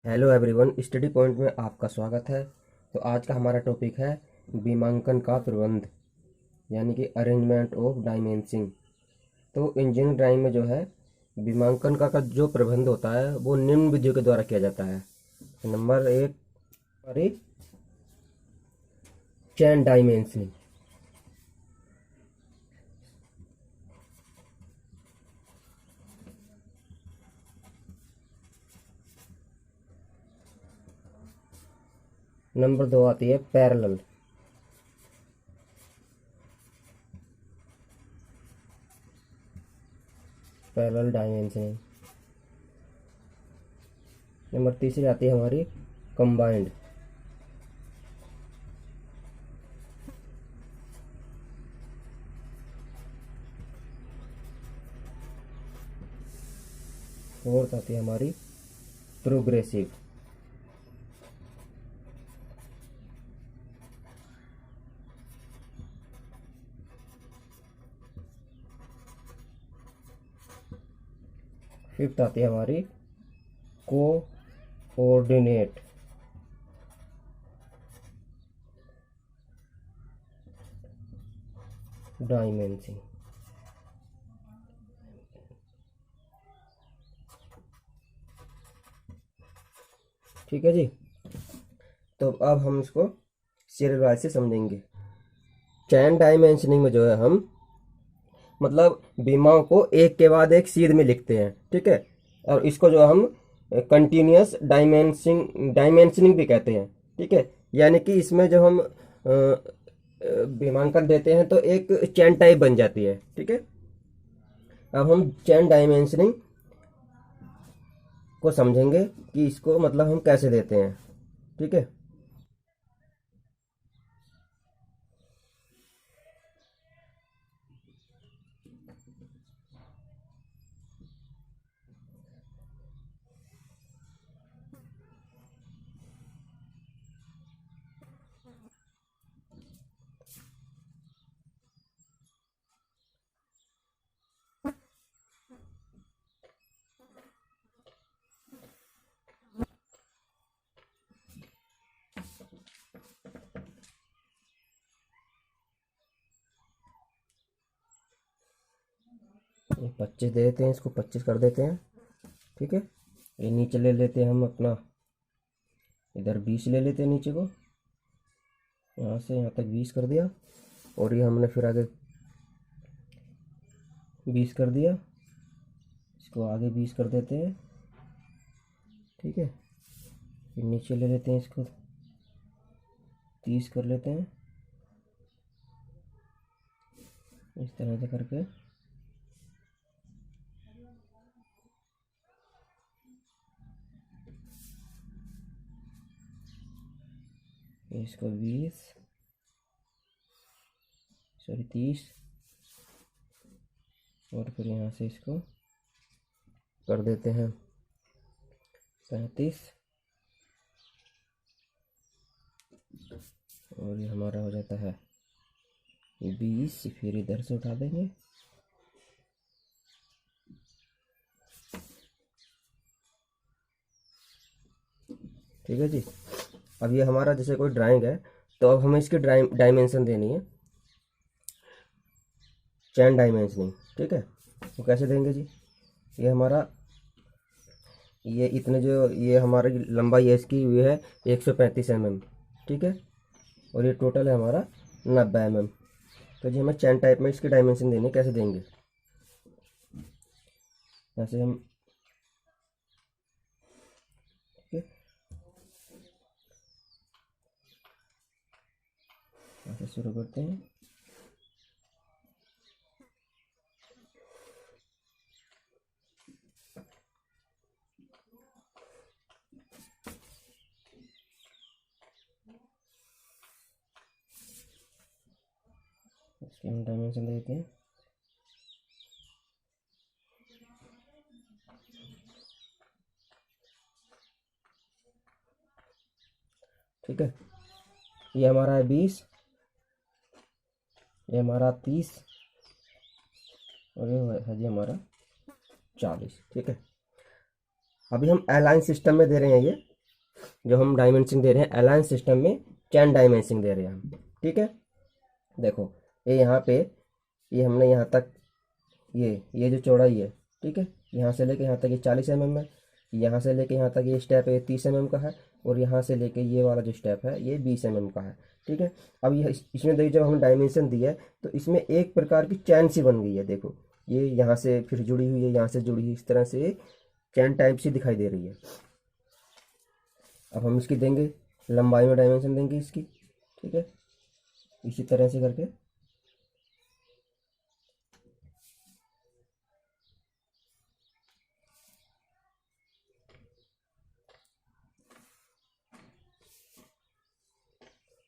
Hello everyone, study point में आपका स्वागत है। तो आज का हमारा टॉपिक है बीमांकन का प्रबंध, यानी कि अरेंजमेंट ऑफ डाइमेंसिंग। तो इंजीनियरिंग ड्राइंग में जो है बीमांकन का जो प्रबंध होता है वो निम्न विधियों के द्वारा किया जाता है। नंबर एक, सॉरी, चैन डाइमेंशनिंग। नंबर दो आती है पैरेलल। Parallel dimensioning. नंबर तीसरी आती है हमारी कंबाइंड। फोर्थ आती है हमारी प्रोग्रेसिव। फिफ्थ आती है हमारी कोऑर्डिनेट। डाइमेंशनिंग। ठीक है जी। तो अब हम इसको सीरियल वाइज से समझेंगे। चैन डायमेंशनिंग में जो है हम मतलब बीमाओं को एक के बाद एक सीध में लिखते हैं, ठीक है। और इसको जो हम कंटिन्यूअस डायमेंशनिंग भी कहते हैं, ठीक है। यानी कि इसमें जब हम बीमांकन देते हैं तो एक चैन टाइप बन जाती है, ठीक है। अब हम चैन डायमेंशनिंग को समझेंगे कि इसको मतलब हम कैसे देते हैं, ठीक है। ये 25 दे देते हैं, इसको 25 कर देते हैं, ठीक है। ये नीचे ले लेते हैं हम अपना, इधर 20 ले लेते हैं नीचे को, यहाँ से यहाँ तक 20 कर दिया। और ये हमने फिर आगे 20 कर दिया, इसको आगे 20 कर देते हैं, ठीक है। फिर नीचे ले लेते हैं, इसको 30 कर लेते हैं, इस तरह से करके। इसको 20, सॉरी 30, और फिर यहाँ से इसको कर देते हैं 35, और ये हमारा हो जाता है 20। फिर इधर से उठा देंगे, ठीक है जी। अब ये हमारा जैसे कोई ड्राइंग है, तो अब हमें इसकी डायमेंशन देनी है, चैन डायमेंशनिंग, ठीक है। तो कैसे देंगे जी? ये हमारा, ये इतने जो ये हमारी लंबाई है इसकी, ये है 135 mm, ठीक है। और ये टोटल है हमारा 90 mm। तो जी हमें चैन टाइप में इसकी डायमेंशन देनी है, कैसे देंगे? ऐसे हम, ठीक है, ऐसे शुरू करते हैं। इसके हम डायमेंशन देते हैं, ठीक है। ये हमारा है 20, ये हमारा 30, और ये है जी हमारा 40, ठीक है। अभी हम अलाइन सिस्टम में दे रहे हैं ये, जो हम डायमेंशन दे रहे हैं अलाइन सिस्टम में चैन डायमेंशन दे रहे हैं हम। ठीक है, देखो ये यहाँ पे, ये हमने यहाँ तक, ये जो चौड़ाई है, ठीक है, यहाँ से लेके यहाँ तक ये 40 mm है, यहाँ से लेके यहाँ तक ये स्टेप है 30 mm का है, और यहाँ से लेके ये वाला जो स्टेप है ये 20 mm का है। ठीक है, अब ये इसमें देखिए जब हमने डायमेंशन दिया है तो इसमें एक प्रकार की चैन सी बन गई है, देखो ये यहाँ से फिर जुड़ी हुई है, यहाँ से जुड़ी हुई, इस तरह से चैन टाइप सी दिखाई दे रही है। अब हम इसकी देंगे लंबाई में डायमेंशन देंगे इसकी। ठीक है, इसी तरह से करके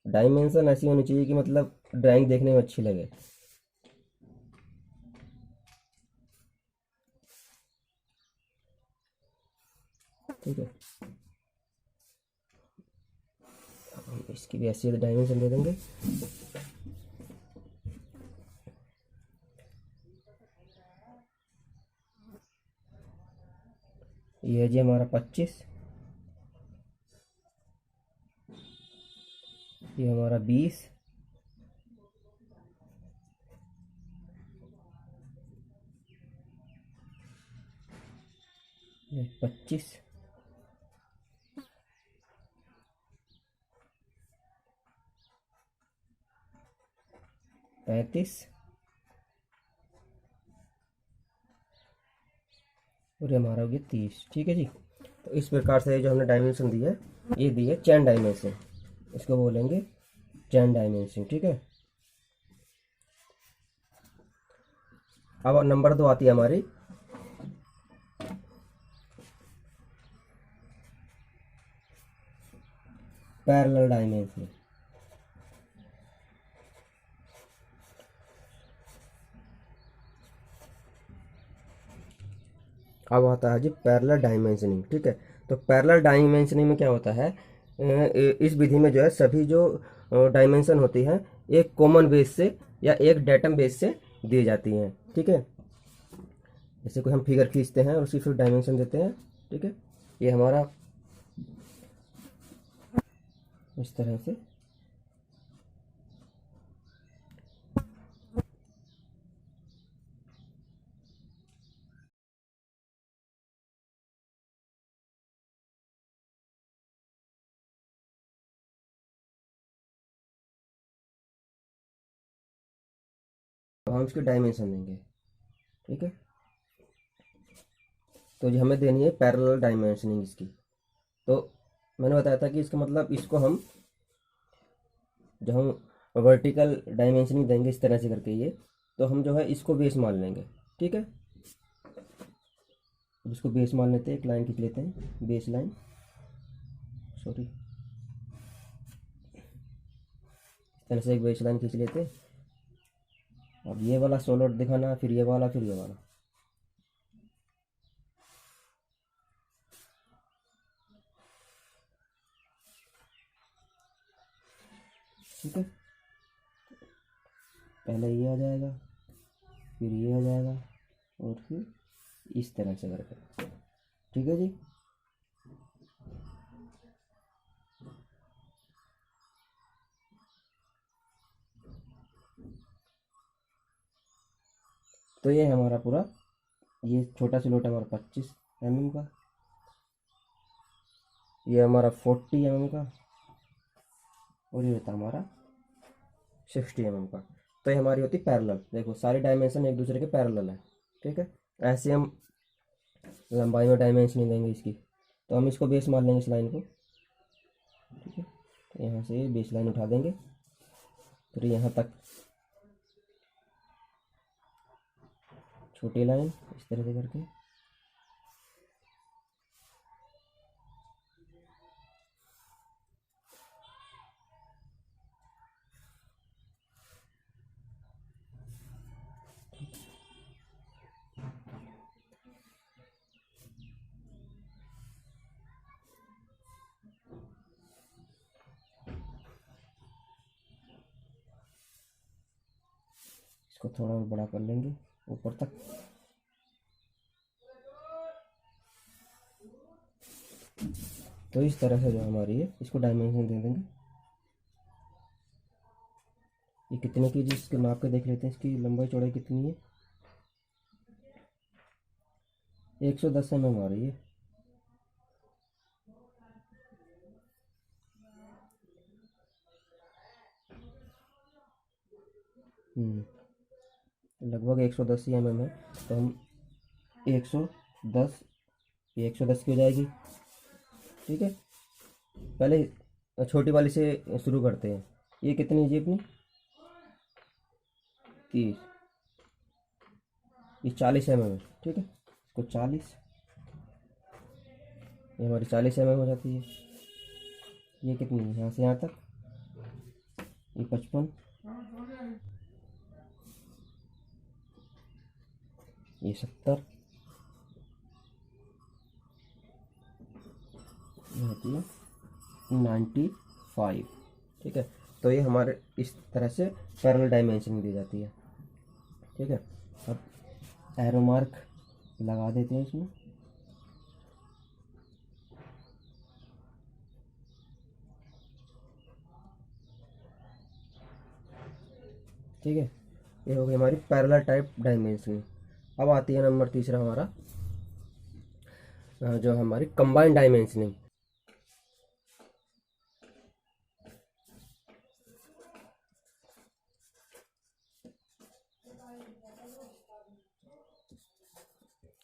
डायमेंशन ऐसी होनी चाहिए कि मतलब ड्राइंग देखने में अच्छी लगे। ठीक है, अब हम इसकी भी ऐसी डायमेंशन दे देंगे। ये है जी हमारा 25, ये हमारा 20, ये 25, पैंतीस, और ये हमारा हो गया 30। ठीक है जी, तो इस प्रकार से जो हमने डायमेंशन दी है ये दी है चैन डायमेंशन, इसको बोलेंगे चैन डायमेंशन। ठीक है, अब नंबर 2 आती है हमारी पैरेलल डायमेंशन। अब आता है जी पैरेलल डायमेंशनिंग। ठीक है, तो पैरेलल डायमेंशनिंग में क्या होता है, इस विधि में जो है सभी जो डायमेंशन होती हैं एक कॉमन बेस से या एक डेटम बेस से दी जाती हैं। ठीक है, जैसे कोई हम फिगर खींचते हैं और उसी फिर डायमेंशन देते हैं। ठीक है, ये हमारा इस तरह से हम इसके डायमेंशन देंगे। ठीक है, तो जो हमें देनी है पैरेलल डायमेंशनिंग इसकी। तो मैंने बताया था कि इसका मतलब इसको हम, जब हम वर्टिकल डायमेंशनिंग देंगे इस तरह से करके ये, तो हम जो है इसको बेस मान लेंगे। ठीक है, अब इसको बेस मान लेते हैं, एक लाइन खींच लेते हैं, बेस लाइन, सॉरी, इस तरह से एक बेस लाइन खींच लेते हैं। अब ये वाला सॉलिड दिखाना, फिर ये वाला, फिर ये वाला। ठीक है, पहले ये आ जाएगा, फिर ये आ जाएगा, और फिर इस तरह से करके। ठीक है जी, तो ये है हमारा पूरा, ये छोटा स्लॉट है हमारा 25 mm का, ये हमारा 40 mm का, और ये होता हमारा 60 mm का। तो ये हमारी होती पैरेलल। देखो सारी डायमेंशन एक दूसरे के पैरेलल है। ठीक है, ऐसे हम लंबाई में डायमेंशन नहीं देंगे इसकी, तो हम इसको बेस मान लेंगे इस लाइन को। ठीक है, तो यहाँ से बेस लाइन उठा देंगे, फिर यहाँ तक छोटी लाइन इस तरह से करके, इसको थोड़ा और बड़ा कर लेंगे ऊपर तक। तो इस तरह से जो हमारी है इसको डायमेंशन दे देंगे। ये कितने की जी, इसके नाप के देख लेते हैं, इसकी लंबाई चौड़ाई कितनी है। 110 mm आ रही है। लगभग 110 mm है। तो हम 110, ये 110 की हो जाएगी। ठीक है, पहले छोटी वाली से शुरू करते हैं। ये कितनी जी अपनी, 30, ये 40 mm है। ठीक है, इसको 40, ये हमारी 40 mm हो जाती है। ये कितनी है यहाँ से यहाँ तक, ये 55, ये 70, ये होती है 95। ठीक है, तो ये हमारे इस तरह से पैरेलल डायमेंशन दी जाती है। ठीक है, अब एरो मार्क लगा देते हैं इसमें। ठीक है, ये हो गई हमारी पैरेलल टाइप डायमेंशनिंग। अब आती है नंबर तीसरा हमारा, जो हमारी कंबाइंड डायमेंशनिंग।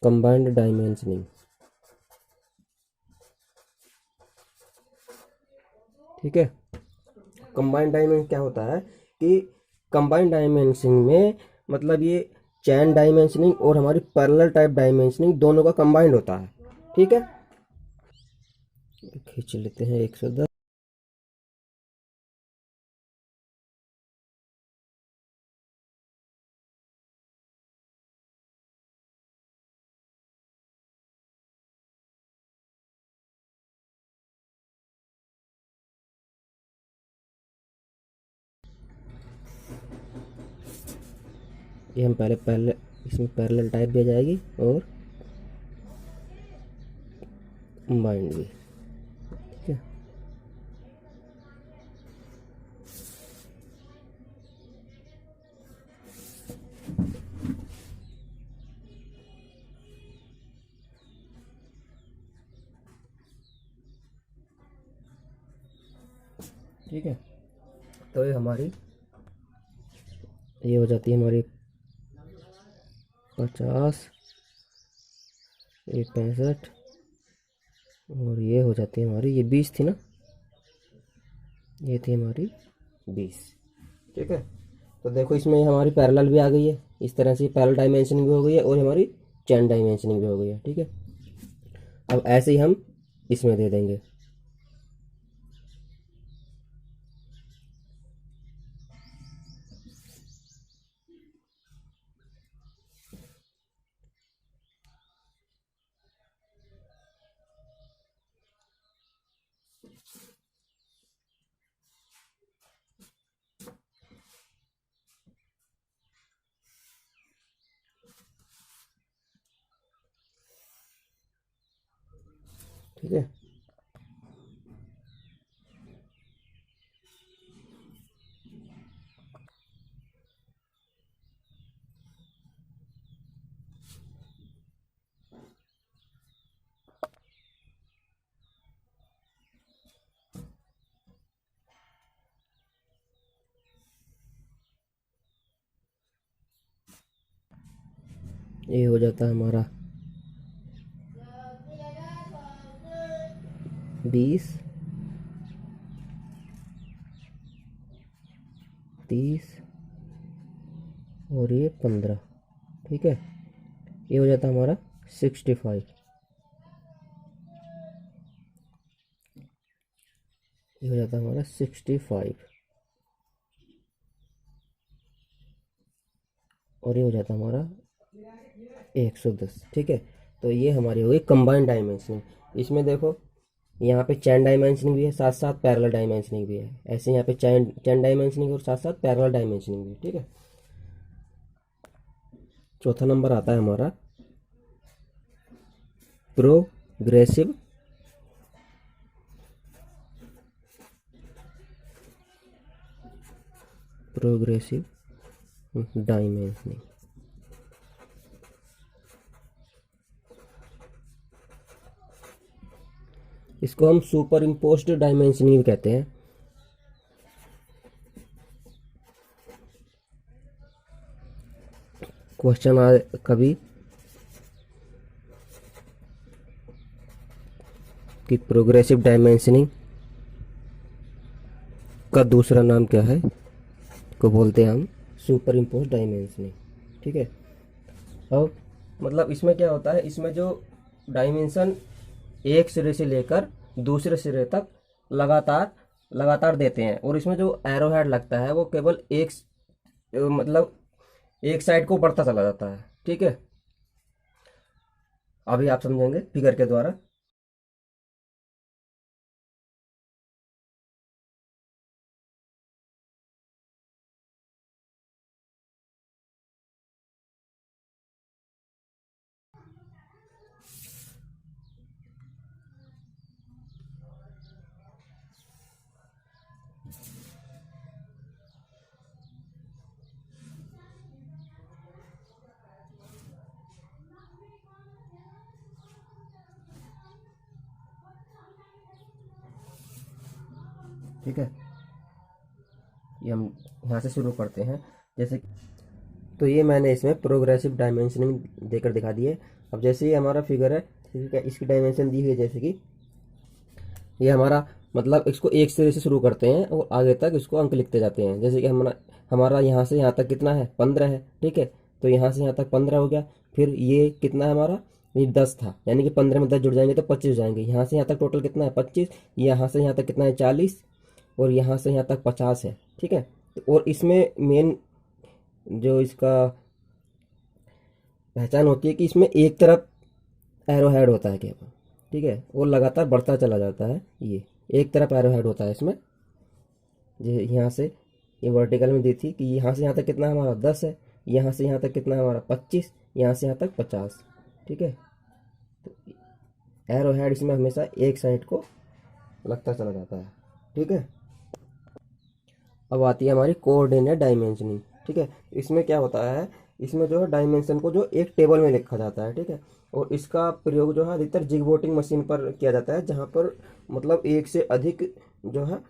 कंबाइंड डायमेंशनिंग, ठीक है। कंबाइंड डायमेंशन क्या होता है कि कंबाइंड डायमेंशनिंग में मतलब ये चैन डायमेंशनिंग और हमारी पैरेलल टाइप डायमेंशनिंग दोनों का कंबाइंड होता है। ठीक है, खींच लेते हैं 110। ये हम पहले पहले इसमें पैरेलल टाइप भी आ जाएगी और कंबाइंड भी। ठीक है, ठीक है, तो ये हो जाती है हमारी 50, ये 65, और ये हो जाती है हमारी, ये 20 थी ना, ये थी हमारी 20। ठीक है, तो देखो इसमें हमारी पैरेलल भी आ गई है, इस तरह से पैरेलल डायमेंशनिंग भी हो गई है और हमारी चैन डायमेंशनिंग भी हो गई है। ठीक है, अब ऐसे ही हम इसमें दे देंगे। ठीक है, ये हो जाता है हमारा 20, 30 और ये 15। ठीक है, ये हो जाता है हमारा 65। ये हो जाता है हमारा 65 और ये हो जाता है हमारा 110। ठीक है, तो ये हमारी हो गई कंबाइंड डायमेंशनिंग। इसमें देखो यहाँ पे चैन डायमेंशनिंग भी है, साथ साथ पैरेलल डायमेंशनिंग भी है। ऐसे यहाँ पे चैन डायमेंशनिंग और साथ साथ पैरेलल डायमेंशनिंग भी। ठीक है, चौथा नंबर आता है हमारा प्रोग्रेसिव प्रोग्रेसिव डायमेंशनिंग। इसको हम सुपर इम्पोज्ड डायमेंशनिंग भी कहते हैं। क्वेश्चन आ कभी कि प्रोग्रेसिव डायमेंशनिंग का दूसरा नाम क्या है, को बोलते हैं हम सुपर इम्पोज डायमेंशनिंग। ठीक है। अब मतलब इसमें क्या होता है, इसमें जो डायमेंशन एक सिरे से लेकर दूसरे सिरे तक लगातार लगातार देते हैं, और इसमें जो एरो हेड लगता है वो केवल एक मतलब एक साइड को बढ़ता चला जाता है। ठीक है, अभी आप समझेंगे फिगर के द्वारा। ठीक है, ये हम यहाँ से शुरू करते हैं। जैसे तो ये मैंने इसमें प्रोग्रेसिव डायमेंशनिंग देकर दिखा दी है। अब जैसे ये हमारा फिगर है, ठीक है, इसकी डायमेंशन दी हुई है। जैसे कि ये हमारा मतलब इसको एक सिरे से शुरू करते हैं और आगे तक इसको अंक लिखते जाते हैं। जैसे कि हमारा हमारा यहाँ से यहाँ तक कितना है, 15 है। ठीक है, तो यहाँ से यहाँ तक 15 हो गया। फिर ये कितना है हमारा, ये 10 था, यानी कि 15 में 10 जुड़ जाएंगे तो 25 हो जाएंगे। यहाँ से यहाँ तक टोटल कितना है, 25। यहाँ से यहाँ तक कितना है, 40। और यहाँ से यहाँ तक 50 है। ठीक है, और इसमें मेन जो इसका पहचान होती है कि इसमें एक तरफ एरो हेड होता है केवल। ठीक है, वो लगातार बढ़ता चला जाता है। ये एक तरफ एरो हेड होता है इसमें। ये यहाँ से ये वर्टिकल में दी थी कि यहाँ से यहाँ तक कितना हमारा 10 है, यहाँ से यहाँ तक कितना हमारा 25, यहाँ से यहाँ तक 50। ठीक है, तो एरो हेड इसमें हमेशा एक साइड को लगता चला जाता है। ठीक है, अब आती है हमारी कोऑर्डिनेट डायमेंशनिंग। ठीक है, इसमें क्या होता है, इसमें जो है डायमेंशन को जो एक टेबल में लिखा जाता है। ठीक है, और इसका प्रयोग जो है अधिकतर जिग वोटिंग मशीन पर किया जाता है, जहाँ पर मतलब एक से अधिक जो है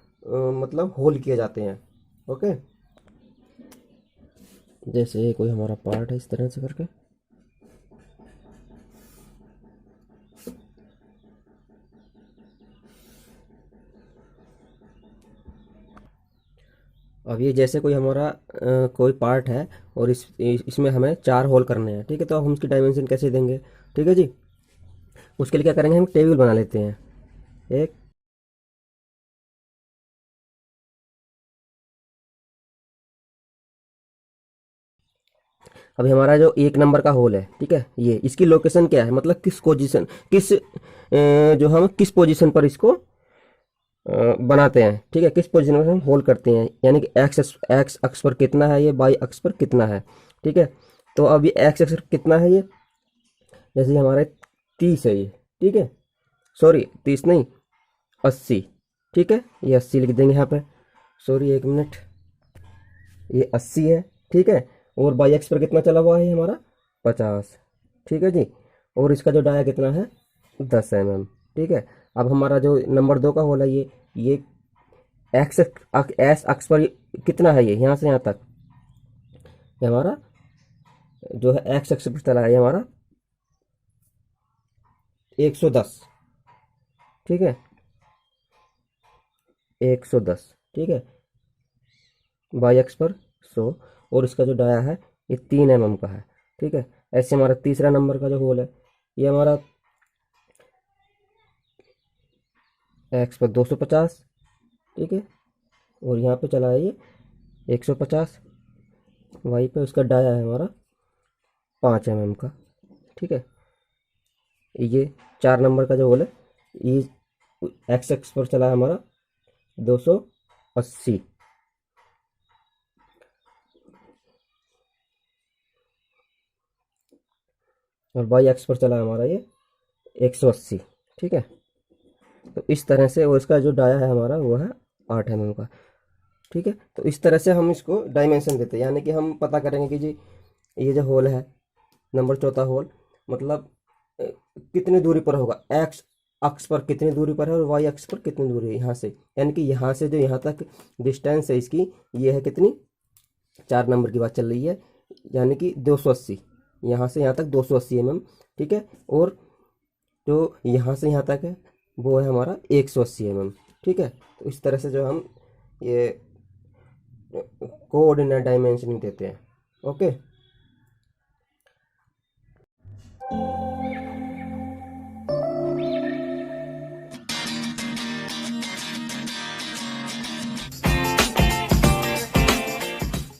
मतलब होल किए जाते हैं। ओके, जैसे ये कोई हमारा पार्ट है, इस तरह से करके अब ये जैसे कोई हमारा कोई पार्ट है और इसमें हमें 4 होल करने हैं। ठीक है, तो अब हम उसकी डायमेंशन कैसे देंगे। ठीक है जी, उसके लिए क्या करेंगे, हम टेबल बना लेते हैं एक। अभी हमारा जो 1 नंबर का होल है, ठीक है, ये इसकी लोकेशन क्या है, मतलब किस पोजीशन, किस जो हम किस पोजीशन पर इसको बनाते हैं। ठीक है, किस पोजीशन पर हम होल करते हैं, यानी कि एक्स अक्ष पर कितना है ये, वाई अक्ष पर कितना है। ठीक है, तो अब ये एक्स अक्ष पर कितना है ये, जैसे हमारे 30 है ये। ठीक है, सॉरी 30 नहीं, 80। ठीक है, ये 80 लिख देंगे यहाँ पे। सॉरी 1 मिनट, ये 80 है। ठीक है, और बाई एक्स पर कितना चला हुआ है हमारा, 50। ठीक है जी, और इसका जो डाया कितना है, 10 mm। ठीक है, अब हमारा जो नंबर 2 का होल है, ये एक्स एस अक्ष पर कितना है, ये यहाँ से यहाँ तक, ये हमारा जो है एक्स अक्ष पर चला है, ये हमारा 110। ठीक है, 110। ठीक है, वाई एक्स पर 100, और इसका जो डाया है ये 3 mm का है। ठीक है, ऐसे हमारा तीसरा नंबर का जो होल है, ये हमारा एक्स पर 250। ठीक है, और यहाँ पे चला है ये 150। वाई पे उसका डाया है हमारा 5 mm का। ठीक है, ये 4 नंबर का जो होल है, ये एक्स एक्स पर चला है हमारा 280। और वाई एक्स पर चला है हमारा ये 180। ठीक है, तो इस तरह से, और इसका जो डाया है हमारा वो है 8 mm का। ठीक है, तो इस तरह से हम इसको डायमेंशन देते हैं, यानी कि हम पता करेंगे कि जी ये जो होल है, नंबर चौथा होल, मतलब कितनी दूरी पर होगा, एक्स अक्ष पर कितनी दूरी पर है और वाई अक्ष पर कितनी दूरी है यहाँ से, यानी कि यहाँ से जो यहाँ तक डिस्टेंस है इसकी, ये है कितनी, 4 नंबर की बात चल रही है, यानी कि 280, यहाँ से यहाँ तक 280 mm, ठीक है। और जो यहाँ से यहाँ तक है वो है हमारा 180 mm, ठीक है। तो इस तरह से जो हम ये कोऑर्डिनेट डायमेंशनिंग देते हैं। ओके।